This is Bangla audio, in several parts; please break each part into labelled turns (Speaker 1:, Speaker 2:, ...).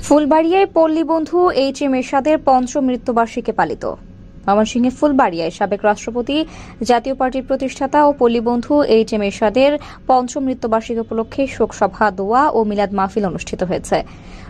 Speaker 1: ফুলবাড়িয়ায় পল্লী বন্ধু এইচ.এম. এরশাদের পঞ্চম মৃত্যুবার্ষিকী পালিত। ময়মনসিংহের ফুলবাড়িয়ায় সাবেক রাষ্ট্রপতি, জাতীয় পার্টির প্রতিষ্ঠাতা ও পল্লীবন্ধু এইচ.এম. এরশাদের পঞ্চম মৃত্যুবার্ষিকী উপলক্ষে শোকসভা, দোয়া ও মিলাদ মাহফিল অনুষ্ঠিত হয়েছে।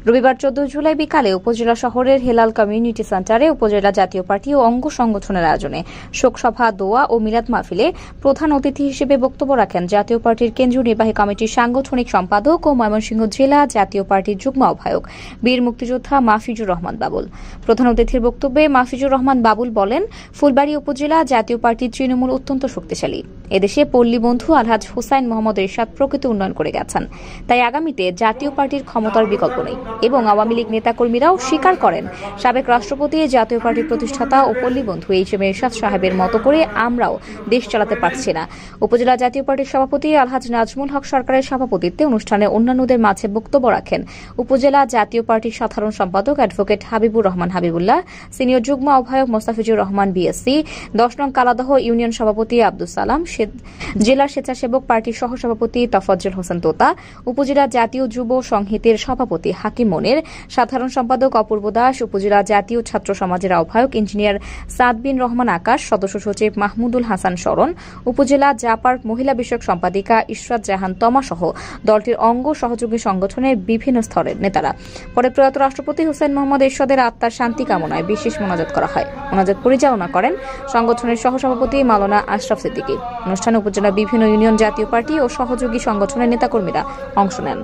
Speaker 1: রবিবার 14 জুলাই বিকালে উপজেলা শহরের হেলাল কমিউনিটি সেন্টারে উপজেলা জাতীয় পার্টি ও অঙ্গ সংগঠনের আয়োজনে শোকসভা, দোয়া ও মিলাদ মাহফিলে প্রধান অতিথি হিসেবে বক্তব্য রাখেন জাতীয় পার্টির কেন্দ্রীয় নির্বাহী কমিটির সাংগঠনিক সম্পাদক ও ময়মনসিংহ জেলা জাতীয় পার্টির যুগ্ম আহ্বায়ক বীর মুক্তিযোদ্ধা মাহফিজুর রহমান বাবুল। প্রধান অতিথির বক্তব্যে মাহফিজুর রহমান বাবুল বলেন, ফুলবাড়ী উপজেলা জাতীয় পার্টির তৃণমূল অত্যন্ত শক্তিশালী। এদেশে পল্লী বন্ধু আলহাজ হুসাইন মোহাম্মদ এরশাদ প্রকৃত উন্নয়ন করে গেছেন। তাই আগামীতে জাতীয় পার্টির ক্ষমতার বিকল্প নেই। এবং আওয়ামী লীগ নেতাকর্মীরাও স্বীকার করেন, সাবেক রাষ্ট্রপতি, জাতীয় পার্টির প্রতিষ্ঠাতা ও পল্লীবন্ধু এইচ.এম. এরশাদ সাহেবের মতো করে আমরাও দেশ চালাতে পারছি না। উপজেলা জাতীয় পার্টির সভাপতি আলহাজ নাজমুল হক সরকারের সভাপতিত্বে অনুষ্ঠানে অন্যান্যদের মাঝে বক্তব্য রাখেন উপজেলা জাতীয় পার্টির সাধারণ সম্পাদক অ্যাডভোকেট হাবিবুর রহমান হাবিবুল্লাহ, সিনিয়র যুগ্ম আহ্বায়ক মোস্তাফিজুর রহমান বিএসসি, 10 নং কালাদহ ইউনিয়ন সভাপতি আব্দুল সালাম, জেলা স্বেচ্ছাসেবক পার্টির সহসভাপতি তফাজ্জল হোসেন তোতা, উপজেলা জাতীয় যুব সংহিতের সভাপতি হাকিম মনির, সাধারণ সম্পাদক অপূর্ব দাস, উপজেলা জাতীয় ছাত্র সমাজের আহ্বায়ক ইঞ্জিনিয়ার সাদ বিন রহমান আকাশ, সদস্য সচিব মাহমুদুল হাসান শরণ, উপজেলা জাপার মহিলা বিষয়ক সম্পাদিকা ইশরাত জাহান তমা সহ দলটির অঙ্গ সহযোগী সংগঠনের বিভিন্ন স্তরের নেতারা। পরে প্রয়াত রাষ্ট্রপতি হুসাইন মোহাম্মদ এরশাদের আত্মার শান্তি কামনায় বিশেষ মোনাজাত করা হয়। মোনাজাত পরিচালনা করেন সংগঠনের সহসভাপতি মাওলানা আশরাফ সিদ্দিকী। অনুষ্ঠানে উপজেলার বিভিন্ন ইউনিয়ন, জাতীয় পার্টি ও সহযোগী সংগঠনের নেতাকর্মীরা অংশ নেন।